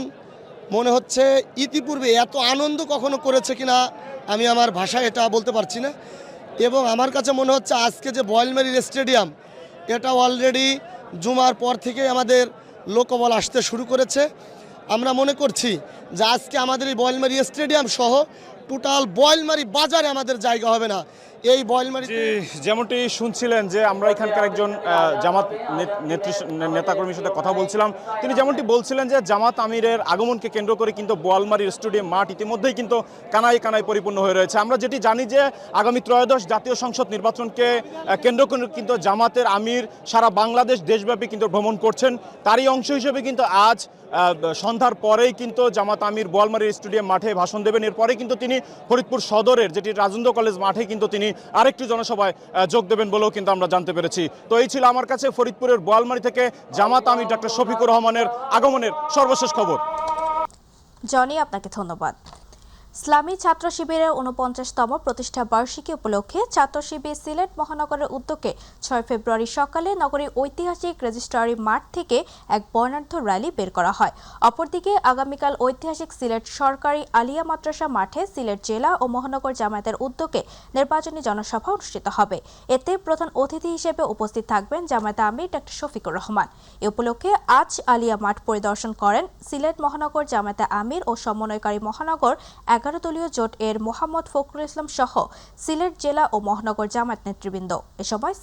মনে হচ্ছে ইতিপূর্বে এত আনন্দ কখনো করেছে কিনা আমি আমার ভাষায় এটা বলতে পারছি না। এবং আমার কাছে মনে হচ্ছে আজকে যে বোয়ালমারী স্টেডিয়াম, এটা অলরেডি জুমার পর থেকে আমাদের লোকবল আসতে শুরু করেছে। আমরা মনে করছি যে আজকে আমাদের এই বোয়ালমারী স্টেডিয়াম সহ টোটাল বোয়ালমারী বাজারে আমাদের জায়গা হবে না। এই বোয়ালমারী
যেমনটি শুনছিলেন যে আমরা এখানকার একজন জামাত নেতাকর্মীর সাথে কথা বলছিলাম, তিনি যেমনটি বলছিলেন যে জামাত আমিরের আগমনকে কেন্দ্র করে কিন্তু বোয়ালমারীর স্টেডিয়াম মাঠ ইতিমধ্যেই কিন্তু কানায় কানায় পরিপূর্ণ হয়ে রয়েছে। আমরা যেটি জানি যে আগামী 13শ জাতীয় সংসদ নির্বাচনকে কেন্দ্র করে কিন্তু জামাতের আমির সারা বাংলাদেশ দেশব্যাপী কিন্তু ভ্রমণ করছেন। তারই অংশ হিসেবে কিন্তু আজ সন্ধ্যার পরেই কিন্তু জামাত আমির বোয়ালমারীর স্টেডিয়াম মাঠে ভাষণ দেবেন। এরপরে কিন্তু তিনি ফরিদপুর সদরের যেটি রাজেন্দ্র কলেজ মাঠে কিন্তু তিনি আরেকটি জনসভায় যোগ দেবেন বলেও কিন্তু আমরা জানতে পেরেছি। তো এই ছিল আমার কাছে ফরিদপুরের বোয়ালমারী থেকে জামাত আমির ডক্টর শফিকুর রহমানের আগমনের সর্বশেষ খবর।
জনি, আপনাকে ধন্যবাদ। ইসলামী ছাত্র শিবিরের ৪৯তম প্রতিষ্ঠা বার্ষিকী উপলক্ষে ছাত্র শিবির সিলেট মহানগরের উদ্যোগে ৬ ফেব্রুয়ারি সকালে নগরীর ঐতিহাসিক রেজিস্ট্রারি মাঠ থেকে এক বর্ণাঢ্য র্যালি বের করা হয়। অপরদিকে আগামীকাল ঐতিহাসিক সিলেট সরকারি আলিয়া মাদ্রাসা মাঠে সিলেট জেলা ও মহানগর জামায়াতের উদ্যোগে নির্বাচনী জনসভা অনুষ্ঠিত হবে। এতে প্রধান অতিথি হিসেবে উপস্থিত থাকবেন জামায়াতে আমির ডা. শফিকুর রহমান। এ উপলক্ষে আজ আলিয়া মাঠ পরিদর্শন করেন সিলেট মহানগর জামায়াতে আমির ও সমন্বয়কারী মহানগর 11 দলীয় জোট এর মোহাম্মদ ফখরুল ইসলাম সহ সিলেট জেলা ও মহানগর জামায়াত নেতৃবৃন্দ। এ সময়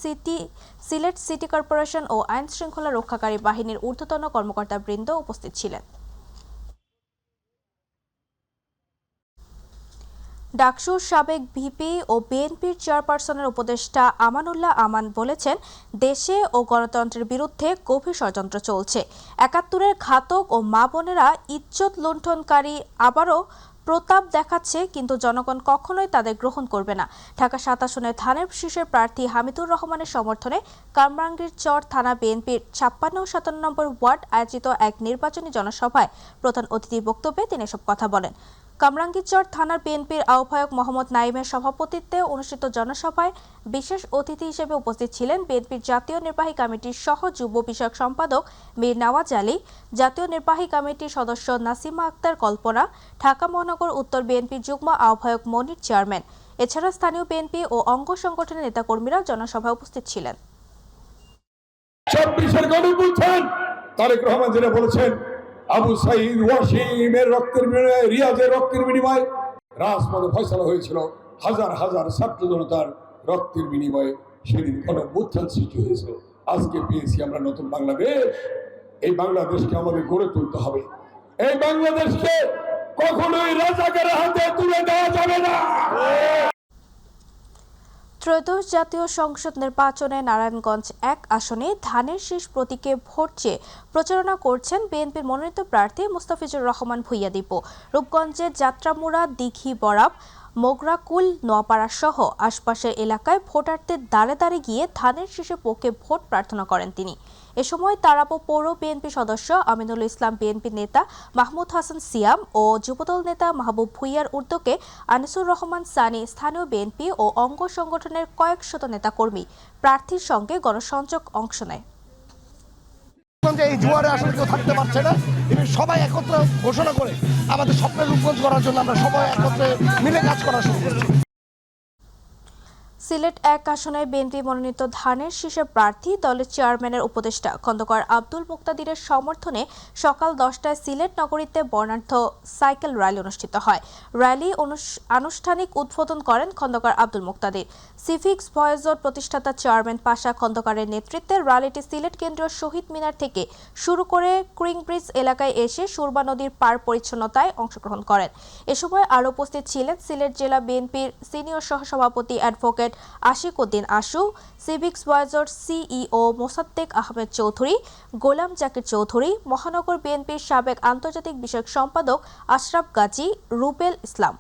সিলেট সিটি কর্পোরেশন ও আইন শৃঙ্খলা রক্ষাকারী বাহিনীর ঊর্ধ্বতন কর্মকর্তাবৃন্দ উপস্থিত ছিলেন। ডাকসুর সাবেক ভিপি ও বিএনপির চেয়ারপারসনের উপদেষ্টা আমানুল্লাহ আমান বলেছেন, দেশে ও গণতন্ত্রের বিরুদ্ধে গভীর ষড়যন্ত্র চলছে। ৭১-এর ঘাতক ও মা বোনেরা ইজ্জত লুণ্ঠনকারী আবারও প্রতাপ দেখাচ্ছে, কিন্তু জনগণ কখনোই তাদের গ্রহণ করবে না। ঢাকা ৭ আসনের ধানের শীষের প্রার্থী হামিদুর রহমানের সমর্থনে কামরাঙ্গীরচর থানা বিএনপির ৫৬ ও ৫৭ নম্বর ওয়ার্ড আয়োজিত এক নির্বাচনী জনসভায় প্রধান অতিথির বক্তব্যে তিনি এসব কথা বলেন। কামরাঙ্গীরচর থানার বিএনপির আহ্বায়ক মোহাম্মদ নাইমের সভাপতিত্বে অনুষ্ঠিত জনসভায় বিশেষ অতিথি হিসেবে উপস্থিত ছিলেন বিএনপির জাতীয় নির্বাহী কমিটির সহ যুব বিষয়ক সম্পাদক মীর নওয়াজ আলী, জাতীয় নির্বাহী কমিটির সদস্য নাসিমা আক্তার কল্পনা, ঢাকা মহানগর উত্তর বিএনপির যুগ্ম আহ্বায়ক মনির চেয়ারম্যান। এছাড়া স্থানীয় বিএনপি ও অঙ্গ সংগঠনের নেতাকর্মীরা জনসভায় উপস্থিত ছিলেন।
২৬-এর গণঅভ্যুত্থান তারেক রহমান যেটা বলেছেন, আবু সাঈদ ওয়াসিমের রক্তের বিনিময়ে, রিয়াজের রক্তের বিনিময়ে রাজপথে ফয়সালা হয়েছিল, হাজার হাজার ছাত্র জনতার রক্তের বিনিময়ে সেদিন গণঅভ্যুত্থান সৃষ্টি হয়েছিল। আজকে পেয়েছি আমরা নতুন বাংলাদেশ। এই বাংলাদেশকে আমাদের গড়ে তুলতে হবে। এই বাংলাদেশকে কখনোই রাজাকারের হাতে তুলে দেওয়া যাবে না।
ত্রয়োদশ জাতীয় সংসদ নির্বাচনে নারায়ণগঞ্জ ১ আসনে ধানের শীষ প্রতীকে ভোট চেয়ে প্রচারণা করছেন বিএনপির মনোনীত প্রার্থী মুস্তাফিজুর রহমান ভূঁইয়া দীপু। রূপগঞ্জের যাত্রামুড়া, দিঘি বরাব, মোগরাকুল, নোয়াপাড়া সহ আশপাশের এলাকায় ভোটারদের দাঁড়ে দাঁড়ে গিয়ে ধানের শীষের পক্ষে ভোট প্রার্থনা করেন তিনি। এ সময় তারাপো পৌর বিএনপি সদস্য আমিনুল ইসলাম, বিএনপি নেতা মাহমুদ হাসান সিয়াম ও যুবদল নেতা মাহবুব ভূঁইয়ার উদ্যোগে আনিসুর রহমান সানি, স্থানীয় বিএনপি ও অঙ্গ সংগঠনের কয়েক শত নেতাকর্মী প্রার্থীর সঙ্গে গণসংযোগ অংশ নেয়।
এই জোয়ারে আসলে কেউ থাকতে পারছে না, সবাই একত্রে ঘোষণা করে আমাদের স্বপ্নের রূপগঞ্জ করার জন্য আমরা সবাই একত্রে মিলে কাজ করা শুরু করছি।
সিলেট ১ আসনে বিএনপি মনোনীত ধানের শীষের প্রার্থী দলের চেয়ারম্যানের উপদেষ্টা খন্দকার আব্দুল মুক্তাদিরের সমর্থনে সকাল 10টায় সিলেট নগরীতে বর্ণাঢ্য সাইকেল র্যালি অনুষ্ঠিত হয়। র্যালি আনুষ্ঠানিক উদ্বোধন করেন খন্দকার আব্দুল মুক্তাদির। সিভিক্স ভয়েসর প্রতিষ্ঠাতা চেয়ারম্যান পাশা খন্দকারের নেতৃত্বে র্যালিটি সিলেট কেন্দ্রীয় শহীদ মিনার থেকে শুরু করে ক্রিং ব্রিজ এলাকায় এসে সুরমা নদীর পার পরিচ্ছন্নতায় অংশগ্রহণ করেন। এ সময় আরও উপস্থিত ছিলেন সিলেট জেলা বিএনপির সিনিয়র সহসভাপতি অ্যাডভোকেট আশিক উদ্দিন আশু, সিভিক্স ভয়েসর সিইও মোসাদ্দেক আহমেদ চৌধুরী, গোলাম জাকির চৌধুরী, মহানগর বিএনপির সাবেক আন্তর্জাতিক বিষয়ক সম্পাদক আশরাফ গাজী, রুবেল ইসলাম।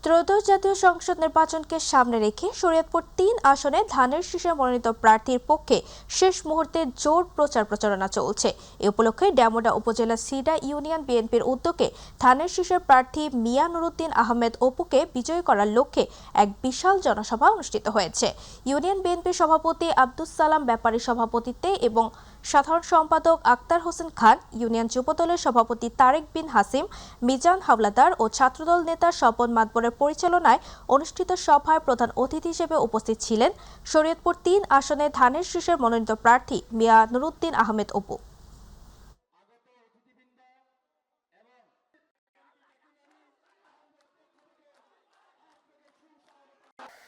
ত্রয়োদশ জাতীয় সংসদ নির্বাচনকে সামনে রেখে শরীয়তপুর ৩ আসনে ধানের শীষে মনোনীত প্রার্থীর পক্ষে শেষ মুহূর্তে জোর প্রচারণা চলছে। এ উপলক্ষে ডেমোডা উপজেলা সিডা ইউনিয়ন বিএনপির উদ্যোগে ধানের শীষের প্রার্থী মিয়া নুরুদ্দিন আহমেদ অপুকে বিজয়ী করার লক্ষ্যে এক বিশাল জনসভা অনুষ্ঠিত হয়েছে। ইউনিয়ন বিএনপির সভাপতি আব্দুস সালাম ব্যাপারীর সভাপতিত্বে এবং সাধারণ সম্পাদক আক্তার হোসেন খান, ইউনিয়ন যুবদলের সভাপতি তারেক বিন হাসিম, মিজান হাওলাদার ও ছাত্রদল নেতা স্বপন মাতবরের পরিচালনায় অনুষ্ঠিত সভায় প্রধান অতিথি হিসেবে উপস্থিত ছিলেন শরীয়তপুর ৩ আসনে ধানের শীষের মনোনীত প্রার্থী মিয়া নুরুদ্দিন আহমেদ অপু।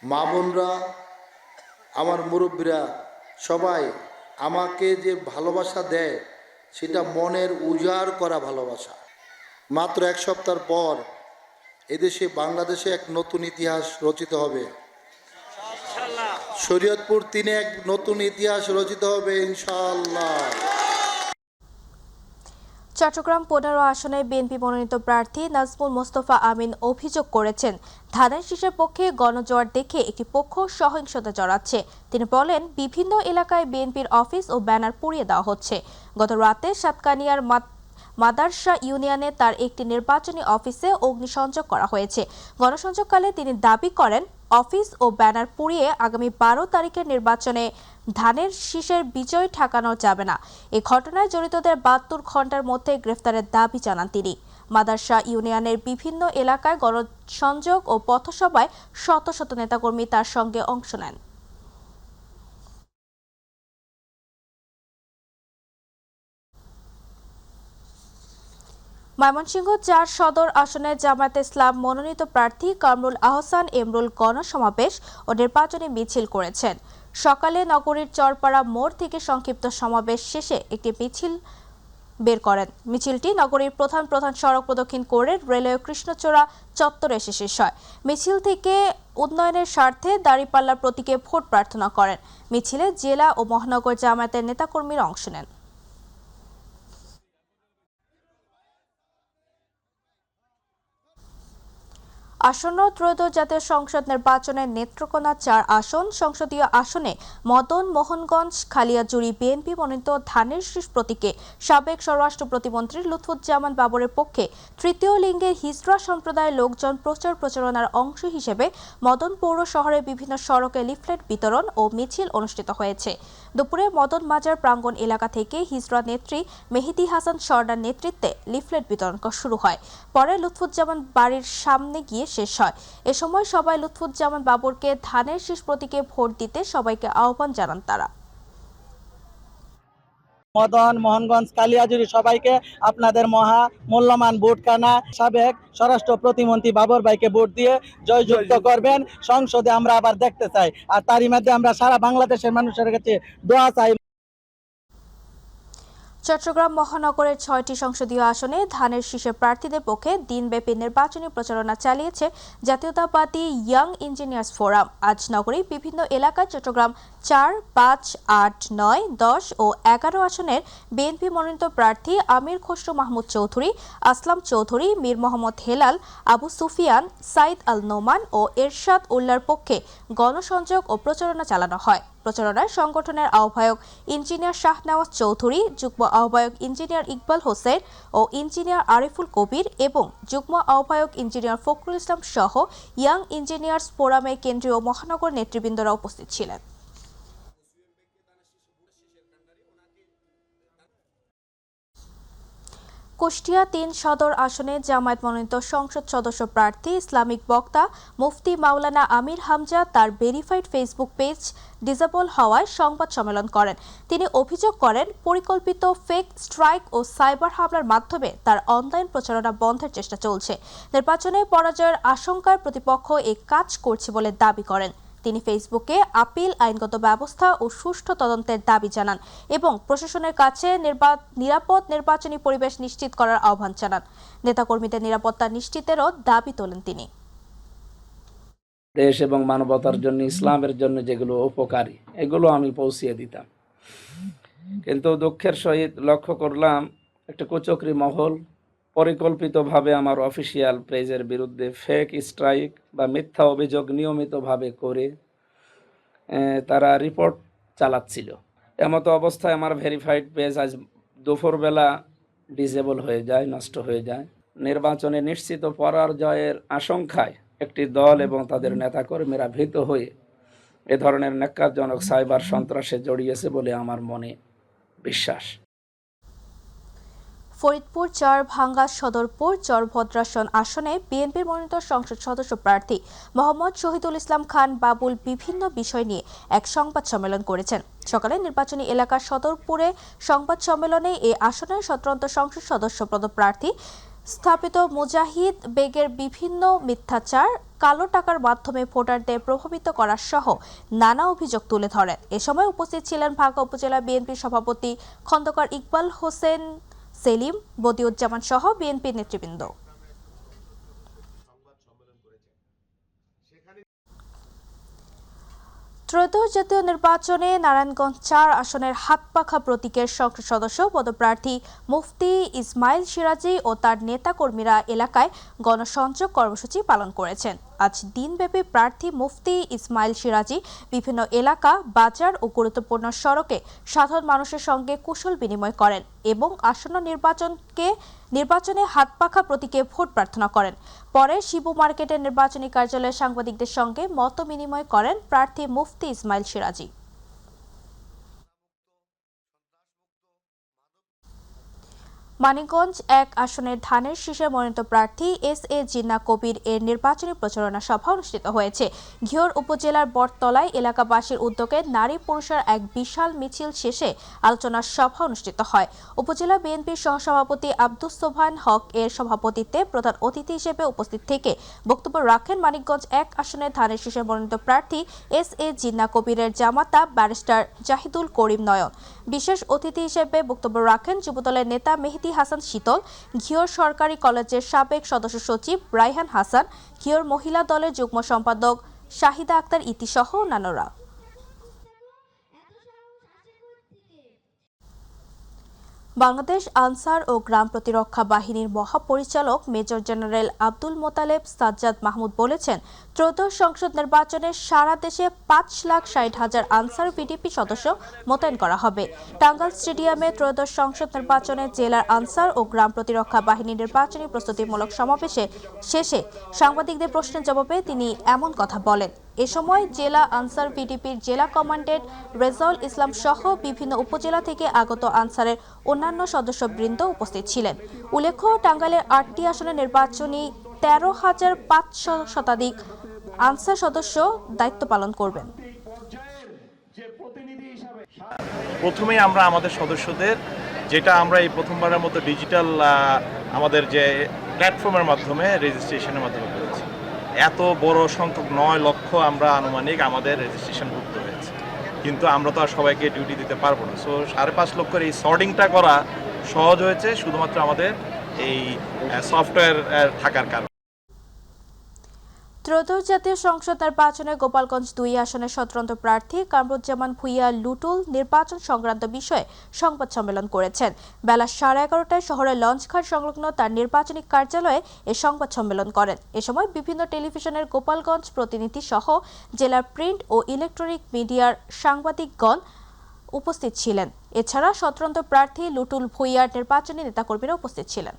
মা বোনরা, আমার মুরব্বীরা সবাই আমাকে যে ভালোবাসা দেয় সেটা মনের উজাড় করা ভালোবাসা। মাত্র ১ সপ্তাহ পর এদেশে বাংলাদেশে এক নতুন ইতিহাস রচিত হবে। শরীয়তপুর ৩-এ এক নতুন ইতিহাস রচিত হবে ইনশাআল্লাহ।
চট্টগ্রাম ১৫ আসনে বিএনপি মনোনীত প্রার্থী নাজমুল মোস্তফা আমিন অভিযোগ করেছেন, ধানের শীষের পক্ষে গণজোয়ার দেখে একটি পক্ষ সহিংসতা জড়াচ্ছে। তিনি বলেন, বিভিন্ন এলাকায় বিএনপির অফিস ও ব্যানার পুড়িয়ে দেওয়া হচ্ছে। গত রাতে সাতকানিয়ার মাদারসা ইউনিয়নে তার একটি নির্বাচনী অফিসে অগ্নিসংযোগ করা হয়েছে। গণসংযোগকালে তিনি দাবি করেন, অফিস ও ব্যানার পুড়িয়ে আগামী 12 তারিখের নির্বাচনে ধানের শীষের বিজয় ঠেকানো যাবে না। এই ঘটনায় জড়িতদের 72 ঘণ্টার মধ্যে গ্রেফতারের দাবি জানান তিনি। মাদারসা ইউনিয়নের বিভিন্ন এলাকায় গণসংযোগ ও পথসভায় শত শত নেতাকর্মী তার সঙ্গে অংশ নেন। ময়মনসিংহ ৪ সদর আসনে জামায়াতে ইসলাম মনোনীত প্রার্থী কামরুল আহসান এমরুল গণসমাবেশ ও নির্বাচনী মিছিল করেছেন। সকালে নগরীর চরপাড়া মোড় থেকে সংক্ষিপ্ত সমাবেশ শেষে একটি মিছিল বের করেন। মিছিলটি নগরীর প্রধান সড়ক প্রদক্ষিণ করে রেলওয়ে কৃষ্ণচূড়া চত্বরে এসে শেষ হয়। মিছিল থেকে উন্নয়নের স্বার্থে দাঁড়িপাল্লার প্রতীকে ভোট প্রার্থনা করেন। মিছিলে জেলা ও মহানগর জামায়াতের নেতাকর্মীরা অংশ নেন। আসন্ন ত্রয়োদশ জাতীয় সংসদ নির্বাচনের নেত্রকোনা ৪ আসন সংসদীয় আসনে মদন মোহনগঞ্জ খালিয়াজুড়ি বিএনপি মনোনীত ধানের শীষ প্রতীকে সাবেক স্বরাষ্ট্র প্রতিমন্ত্রী লুৎফুজ্জামান বাবরের পক্ষে তৃতীয় লিঙ্গের হিজড়া সম্প্রদায়ের লোকজন প্রচারণার অংশ হিসেবে মদন পৌর শহরের বিভিন্ন সড়কে লিফলেট বিতরণ ও মিছিল অনুষ্ঠিত হয়েছে। দুপুরে মদন মাজার প্রাঙ্গণ এলাকা থেকে হিজড়া নেত্রী মেহেদী হাসান সর্দার নেতৃত্বে লিফলেট বিতরণ শুরু হয়। পরে লুৎফুজ্জামান বাড়ির সামনে গিয়ে শেষ হয়। এ সময় সবাই লুৎফুজ্জামান বাবরকে ধানের শীষ প্রতীকে ভোট দিতে সবাইকে আহ্বান জানান তারা।
মদন মোহনগঞ্জ কালিয়াজুড়ি সবাইকে আপনাদের মূল্যবান ভোট কানা সাবেক স্বরাষ্ট্র প্রতিমন্ত্রী বাবর ভাইকে ভোট দিয়ে জয়যুক্ত করবেন। সংসদে আমরা আবার দেখতে চাই, আর তারই মধ্যে আমরা সারা বাংলাদেশের মানুষের কাছে দোয়া চাই।
চট্টগ্রাম মহানগরের ৬টি সংসদীয় আসনে ধানের শীষের প্রার্থীদের পক্ষে দিনব্যাপী নির্বাচনী প্রচারণা চালিয়েছে জাতীয়তাবাদী ইয়াং ইঞ্জিনিয়ার্স ফোরাম। আজ নগরীর বিভিন্ন এলাকায় চট্টগ্রাম ৪, ৫, ৮, ৯, ১০ ও ১১ আসনের বিএনপি মনোনীত প্রার্থী আমির খসরু মাহমুদ চৌধুরী, আসলাম চৌধুরী, মীর মোহাম্মদ হেলাল, আবু সুফিয়ান, সাইদ আল নোমান ও এরশাদ উল্লার পক্ষে গণসংযোগ ও প্রচারণা চালানো হয়। প্রচারণায় সংগঠনের আহ্বায়ক ইঞ্জিনিয়ার শাহনওয়াজ চৌধুরী, যুগ্ম আহ্বায়ক ইঞ্জিনিয়ার ইকবাল হোসেন ও ইঞ্জিনিয়ার আরিফুল কবির এবং যুগ্ম আহ্বায়ক ইঞ্জিনিয়ার ফখরুল ইসলাম সহ ইয়াং ইঞ্জিনিয়ার্স ফোরামের কেন্দ্রীয় মহানগর নেতৃবৃন্দরা উপস্থিত ছিলেন। কুষ্টিয়া ৩ সদর আসনে জামায়াত মনোনীত সংসদ সদস্য প্রার্থী ইসলামিক বক্তা মুফতি মাওলানা আমির হামজা তার ভেরিফাইড ফেসবুক পেজ ডিসেবল হওয়ায় সংবাদ সম্মেলন করেন। তিনি অভিযোগ করেন, পরিকল্পিত ফেক স্ট্রাইক ও সাইবার হামলার মাধ্যমে তার অনলাইন প্রচারণা বন্ধের চেষ্টা চলছে। নির্বাচনে পরাজয়ের আশঙ্কায় প্রতিপক্ষ এই কাজ করছে বলে দাবি করেন। তিনি ফেসবুকে আপিল, আইনগত ব্যবস্থা ও সুষ্ঠু তদন্তের দাবি জানান এবং প্রশাসনের কাছে নিরাপদ নির্বাচনী পরিবেশ নিশ্চিত করার আহ্বান জানান। নেতাকর্মীদের নিরাপত্তা নিশ্চিতেরও দাবি তোলেন তিনি।
দেশ এবং মানবতার জন্য, ইসলামের জন্য যেগুলো উপকারী, এগুলো আমি পৌঁছিয়ে দিতাম। কিন্তু দুঃখের সহিত লক্ষ্য করলাম, একটা কুচক্রী মহল পরিকল্পিতভাবে আমার অফিসিয়াল পেজের বিরুদ্ধে ফেক স্ট্রাইক বা মিথ্যা অভিযোগ নিয়মিতভাবে করে তারা রিপোর্ট চালাচ্ছিল। এমতো অবস্থায় আমার ভেরিফাইড পেজ আজ দুপুরবেলা ডিসেবল হয়ে যায়, নষ্ট হয়ে যায়। নির্বাচনে নিশ্চিত পরাজয়ের আশঙ্কায় একটি দল এবং তাদের নেতাকর্মীরা ভীত হয়ে এ ধরনের ন্যাক্কারজনক সাইবার সন্ত্রাসে জড়িয়েছে বলে আমার মনে বিশ্বাস।
ফরিদপুর ৪ ভাঙ্গা সদরপুর চরভদ্রাসন আসনে বিএনপির মনোনীত সংসদ সদস্য প্রার্থী মোহাম্মদ শহীদুল ইসলাম খান বাবুল বিভিন্ন বিষয় নিয়ে এক সংবাদ সম্মেলন করেছেন। সকালে নির্বাচনী এলাকা সদরপুরে সংবাদ সম্মেলনে এই আসনের স্বতন্ত্র সংসদ সদস্য পদপ্রার্থী স্থাপিত মুজাহিদ বেগের বিভিন্ন মিথ্যাচার, কালো টাকার মাধ্যমে ভোটারদের প্রভাবিত করা সহ নানা অভিযোগ তুলে ধরেন। এ সময় উপস্থিত ছিলেন ভাঙ্গা উপজেলা বিএনপির সভাপতি খন্দকার ইকবাল হোসেন সেলিম, বদিউজ্জামান সহ বিএনপির নেতৃবৃন্দ। ত্রয়োদশ জাতীয় নির্বাচনে নারায়ণগঞ্জ ৪ আসনের হাতপাখা প্রতীকের সংসদ সদস্য পদপ্রার্থী মুফতি ইসমাইল সিরাজি ও তার নেতাকর্মীরা এলাকায় গণসংযোগ কর্মসূচি পালন করেছেন। আজ দিনব্যাপী প্রার্থী মুফতি ইসমাইল সিরাজি বিভিন্ন এলাকা, বাজার ও গুরুত্বপূর্ণ সড়কে সাধারণ মানুষের সঙ্গে কুশল বিনিময় করেন এবং আসন্ন নির্বাচনে হাতপাখা প্রতীকে ভোট প্রার্থনা করেন। পরে শিবু মার্কেটের নির্বাচনী কার্যালয়ে সাংবাদিকদের সঙ্গে মত বিনিময় করেন প্রার্থী মুফতি ইসমাইল সিরাজি। মানিকগঞ্জ 1 আসনের ধানের শীষে মনোনীত প্রার্থী এস.এ. জিন্নাহ কবির এর নির্বাচনী প্রচারণা সভা অনুষ্ঠিত হয়েছে। ঘিওর উপজেলার বটতলায় এলাকাবাসীর উদ্যোগে নারী পুরুষের এক বিশাল মিছিল শেষে আলোচনা সভা অনুষ্ঠিত হয়। উপজেলা বিএনপির সহসভাপতি আব্দুস সোবহান হক এর সভাপতিত্বে প্রধান অতিথি হিসেবে উপস্থিত থেকে বক্তব্য রাখেন মানিকগঞ্জ 1 আসনের ধানের শীষে মনোনীত প্রার্থী এস.এ. জিন্নাহ কবিরের জামাতা ব্যারিস্টার জাহিদুল করিম নয়ন। বিশেষ অতিথি হিসেবে বক্তব্য রাখেন যুবদলের নেতা মেহেদী হাসান শীতল, ঘিওর সরকারি কলেজের সাবেক সদস্য সচিব রায়হান হাসান, ঘিওর মহিলা দলের যুগ্ম সম্পাদক শাহিদা আক্তার ইতি সহ অন্যান্যরা। বাংলাদেশ আনসার ও গ্রাম প্রতিরক্ষা বাহিনীর মহাপরিচালক মেজর জেনারেল আব্দুল মোতালেব সাজ্জাদ মাহমুদ বলেছেন, ত্রয়োদশ সংসদ নির্বাচনে সারা দেশে 5,60,000 আনসার ভিডিপি সদস্য মোতায়েন করা হবে। টাঙ্গাইল স্টেডিয়ামে ত্রয়োদশ সংসদ নির্বাচনে জেলার আনসার ও গ্রাম প্রতিরক্ষা বাহিনীর নির্বাচনী প্রস্তুতিমূলক সমাবেশে শেষে সাংবাদিকদের প্রশ্নের জবাবে তিনি এমন কথা বলেন। এ সময় জেলা আনসার ভিডিপির জেলা কমান্ডেন্ট রেজাউল ইসলাম সহ বিভিন্ন উপজেলা থেকে আগত আনসারের অন্যান্য সদস্যবৃন্দ উপস্থিত ছিলেন। উল্লেখ্য, টাঙ্গাইলের 8টি আসনে নির্বাচনী 13,500 শতাধিক আনসার সদস্য দায়িত্ব পালন করবেন।
প্রথমেই আমরা আমাদের সদস্যদের, যেটা আমরা এই প্রথমবারের মতো ডিজিটাল আমাদের যে প্ল্যাটফর্মের মাধ্যমে রেজিস্ট্রেশনের মাধ্যমে করেছি, এত বড় সংখ্যক 9 লক্ষ আমরা আনুমানিক আমাদের রেজিস্ট্রেশন করতে হয়েছে, কিন্তু আমরা তো আর সবাইকে ডিউটি দিতে পারবো না। সো 5.5 লক্ষের এই সর্টিংটা করা সহজ হয়েছে শুধুমাত্র আমাদের এই সফটওয়্যার থাকার কারণে।
ত্রয়োদশ জাতীয় সংসদ নির্বাচনে গোপালগঞ্জ 2 আসনের স্বতন্ত্র প্রার্থী কামরুজ্জামান ভূঁইয়া লুটুল নির্বাচন সংক্রান্ত বিষয়ে সংবাদ সম্মেলন করেছেন। বেলা 11:30টায় শহরের লঞ্চঘাট সংলগ্ন তার নির্বাচনী কার্যালয়ে এ সংবাদ সম্মেলন করেন। এ সময় বিভিন্ন টেলিভিশনের গোপালগঞ্জ প্রতিনিধি সহ জেলার প্রিন্ট ও ইলেকট্রনিক মিডিয়ার সাংবাদিকগণ উপস্থিত ছিলেন। এছাড়া স্বতন্ত্র প্রার্থী লুটুল ভূঁইয়ার নির্বাচনী নেতাকর্মীরা উপস্থিত ছিলেন।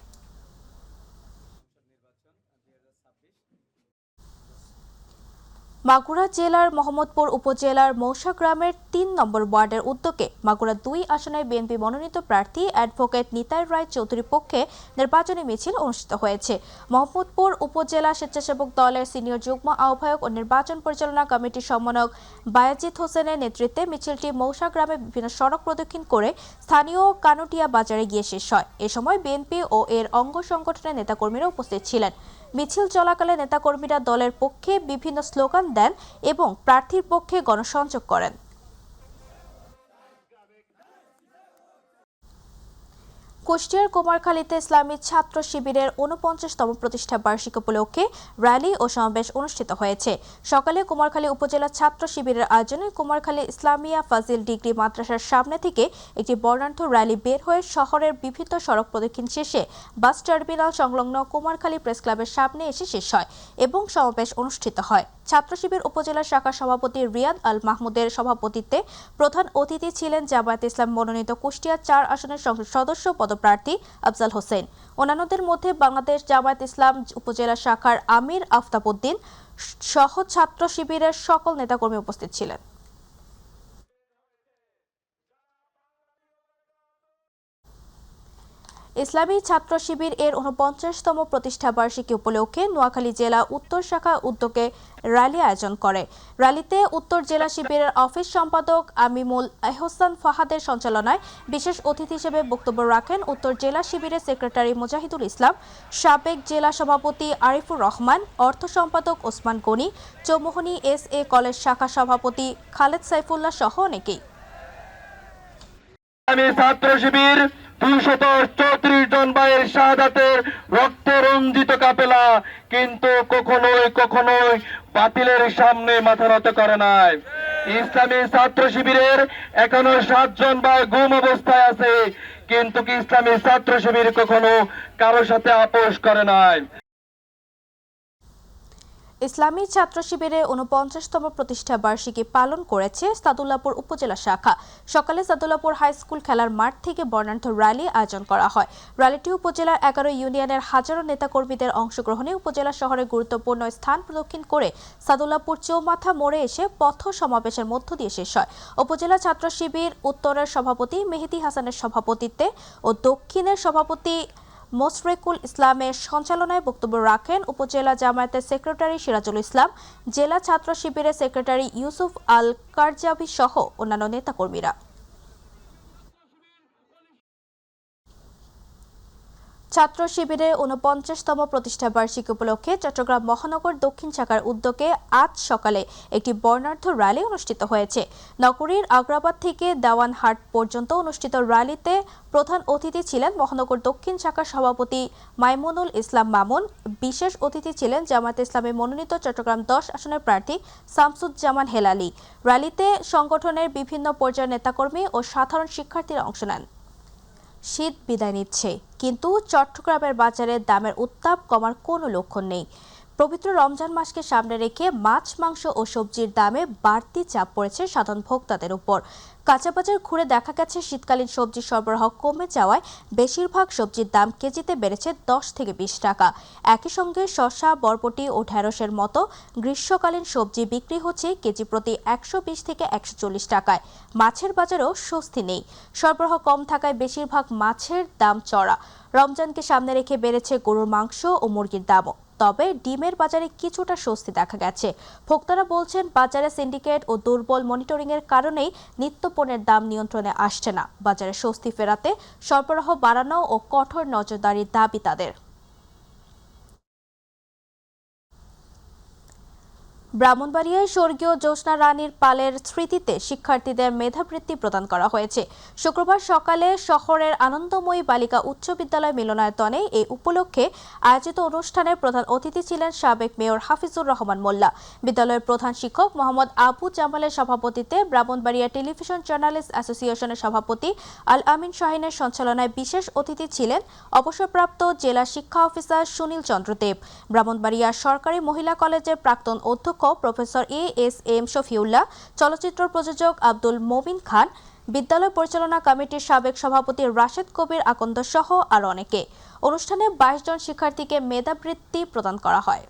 মাগুরা জেলার মোহাম্মদপুর উপজেলার মৌসা গ্রামের 3 নম্বর ওয়ার্ডের উদ্যোগে মাগুরা 2 আসনের বিএনপি মনোনীত প্রার্থী অ্যাডভোকেট নিতাই রায় চৌধুরীর পক্ষে নির্বাচনী মিছিল অনুষ্ঠিত হয়েছে। মোহাম্মদপুর উপজেলা স্বেচ্ছাসেবক দলের সিনিয়র যুগ্ম আহ্বায়ক ও নির্বাচন পরিচালনা কমিটির সমন্বয়ক বায়াজিৎ হোসেনের নেতৃত্বে মিছিলটি মৌসা গ্রামে বিভিন্ন সড়ক প্রদক্ষিণ করে স্থানীয় কানুটিয়া বাজারে গিয়ে শেষ হয়। এ সময় বিএনপি ও এর অঙ্গ সংগঠনের নেতাকর্মীরা উপস্থিত ছিলেন। মিছিল চলাকালে নেতাকর্মীরা দলের পক্ষে বিভিন্ন স্লোগান দেন এবং প্রার্থীর পক্ষে গণসংযোগ করেন। কুষ্টিয়ার কুমারখালীতে ইসলামী ছাত্র শিবিরের 49তম প্রতিষ্ঠা বার্ষিকী উপলক্ষে র্যালি ও সমাবেশ অনুষ্ঠিত হয়েছে। সকালে কুমারখালী উপজেলা ছাত্র শিবিরের আয়োজনে কুমারখালী ইসলামিয়া ফাজিল ডিগ্রি মাদ্রাসার সামনে থেকে একটি বর্ণাঢ্য র্যালি বের হয়ে শহরের বিভিন্ন সড়ক প্রদক্ষিণ শেষে বাস টার্মিনাল সংলগ্ন কুমারখালী প্রেস ক্লাবের সামনে এসে শেষ হয় এবং সমাবেশ অনুষ্ঠিত হয়। ছাত্র শিবির উপজেলা শাখা সভাপতি রিয়াদ আল মাহমুদের সভাপতিত্বে প্রধান অতিথি ছিলেন জামায়াতে ইসলাম মনোনীত কুষ্টিয়া 4 আসনের সংসদ সদস্য পদপ্রার্থী আফজাল হোসেন। অন্যান্যদের মধ্যে বাংলাদেশ জামায়াত ইসলাম উপজেলা শাখার আমির আফতাব উদ্দিন সহ ছাত্র শিবিরের সকল নেতাকর্মী উপস্থিত ছিলেন। ইসলামী ছাত্র শিবির এর 49তম প্রতিষ্ঠা বার্ষিকী উপলক্ষে নোয়াখালী জেলা উত্তর শাখা উদ্যোগে র্যালি আয়োজন করে। র্যালিতে উত্তর জেলা শিবিরের অফিস সম্পাদক আমিমুল এহসান ফাহাদের সঞ্চালনায় বিশেষ অতিথি হিসেবে বক্তব্য রাখেন উত্তর জেলা শিবিরের সেক্রেটারি মুজাহিদুল ইসলাম, সাবেক জেলা সভাপতি আরিফুর রহমান, অর্থ সম্পাদক ওসমান গনি, চৌমোহনী এস.এ. কলেজ শাখা সভাপতি খালেদ সাইফুল্লাহ সহ অনেকেই।
ছাত্র শিবির 234 জন ভাইয়ের শাহাদাতের রক্তে রঞ্জিত কাফেলা কিন্তু কখনোই বাতিলের সামনে মাথা নত করে নাই। ইসলামী ছাত্র শিবিরের এখনো 7 জন ভাই গুম অবস্থায় আছে, কিন্তু ইসলামী ছাত্র শিবির কখনো কারোর সাথে আপোষ করে নাই।
ইসলামী ছাত্র শিবিরে ৪৯তম প্রতিষ্ঠা বার্ষিকী পালন করেছে সাদুল্লাপুর উপজেলা শাখা। সকালে সাদুল্লাপুর হাই স্কুল খেলার মাঠ থেকে বর্ণাঢ্য র্যালি আয়োজন করা হয়। র্যালিটি উপজেলার ১১ ইউনিয়নের হাজারো নেতাকর্মীদের অংশগ্রহণে উপজেলা শহরের গুরুত্বপূর্ণ স্থান প্রদক্ষিণ করে সাদুল্লাপুর চৌমাথা মোড়ে এসে পথ সমাবেশের মধ্য দিয়ে শেষ হয়। উপজেলা ছাত্র শিবির উত্তরের সভাপতি মেহেদী হাসানের সভাপতিত্বে ও দক্ষিণের সভাপতি মোশরেকুল ইসলামের সঞ্চালনায় বক্তব্য রাখেন উপজেলা জামায়াতের সেক্রেটারি সিরাজুল ইসলাম, জেলা ছাত্র শিবিরের সেক্রেটারি ইউসুফ আল কারজাভি সহ অন্যান্য নেতাকর্মীরা। ছাত্র শিবিরের ৪৯তম প্রতিষ্ঠা বার্ষিকী উপলক্ষে চট্টগ্রাম মহানগর দক্ষিণ শাখার উদ্যোগে আজ সকালে একটি বর্ণাঢ্য র্যালি অনুষ্ঠিত হয়েছে। নগরীর আগ্রাবাদ থেকে দেওয়ানহাট পর্যন্ত অনুষ্ঠিত র্যালিতে প্রধান অতিথি ছিলেন মহানগর দক্ষিণ শাখার সভাপতি মাইমুনুল ইসলাম মামুন। বিশেষ অতিথি ছিলেন জামায়াতে ইসলামী মনোনীত চট্টগ্রাম ১০ আসনের প্রার্থী শামসুজ্জামান হেলালি। র্যালিতে সংগঠনের বিভিন্ন পর্যায়ের নেতাকর্মী ও সাধারণ শিক্ষার্থীরা অংশ নেন। শীত বিদায় নিচ্ছে, কিন্তু চট্টগ্রামের বাজারে দামের উত্তাপ কমার কোনো লক্ষণ নেই। পবিত্র রমজান মাসকে সামনে রেখে মাছ, মাংস ও সবজির দামে বাড়তি চাপ পড়েছে সাধারণ ভোক্তাদের উপর। কাঁচা বাজার ঘুরে দেখা গেছে শীতকালীন সবজির সরবরাহ কমে যাওয়ায় বেশিরভাগ সবজির দাম কেজিতে বেড়েছে ১০ থেকে ২০ টাকা। একই সঙ্গে শসা, বরবটি ও ঢেঁড়সের মতো গ্রীষ্মকালীন সবজি বিক্রি হচ্ছে কেজি প্রতি ১২০ থেকে ১৪০ টাকায়। মাছের বাজারেও স্বস্তি নেই। সরবরাহ কম থাকায় বেশিরভাগ মাছের দাম চড়া। রমজানকে সামনে রেখে বেড়েছে গরুর মাংস ও মুরগির দামও। তবে ডিমের বাজারে কিছুটা স্বস্তি দেখা গেছে। ভোক্তারা বলছেন, বাজারে সিন্ডিকেট ও দুর্বল মনিটরিংয়ের কারণেই নিত্যপণ্যের দাম নিয়ন্ত্রণে আসছে না। বাজারে স্বস্তি ফেরাতে সরবরাহ বাড়ানো ও কঠোর নজরদারির দাবি তাদের। ব্রাহ্মণবাড়িয়ায় স্বর্গীয় জ্যোৎস্না রানীর পালের স্মৃতিতে শিক্ষার্থীদের মেধাবৃত্তি প্রদান করা হয়েছে। শুক্রবার সকালে শহরের আনন্দময়ী বালিকা উচ্চ বিদ্যালয় মিলনায়তনে এই উপলক্ষে আয়োজিত অনুষ্ঠানের প্রধান অতিথি ছিলেন সাবেক মেয়র হাফিজুর রহমান মোল্লা। বিদ্যালয়ের প্রধান শিক্ষক মোহাম্মদ আবু জামালের সভাপতিত্বে ব্রাহ্মণবাড়িয়া টেলিভিশন জার্নালিস্ট অ্যাসোসিয়েশনের সভাপতি আল আমিন শাহিনের সঞ্চালনায় বিশেষ অতিথি ছিলেন অবসরপ্রাপ্ত জেলা শিক্ষা অফিসার সুনীল চন্দ্র দেব। ব্রাহ্মণবাড়িয়া সরকারি মহিলা কলেজের প্রাক্তন অধ্যক্ষ প্রফেসর এ.এস.এম. শফিউল্লাহ, চলচ্চিত্র প্রযোজক আব্দুল মমিন খান, বিদ্যালয় পরিচালনা কমিটির সাবেক সভাপতি রাশেদ কবির আকন্দ সহ আরও অনেকে। অনুষ্ঠানে ২২ জন শিক্ষার্থীকে মেধাবৃত্তি প্রদান করা হয়।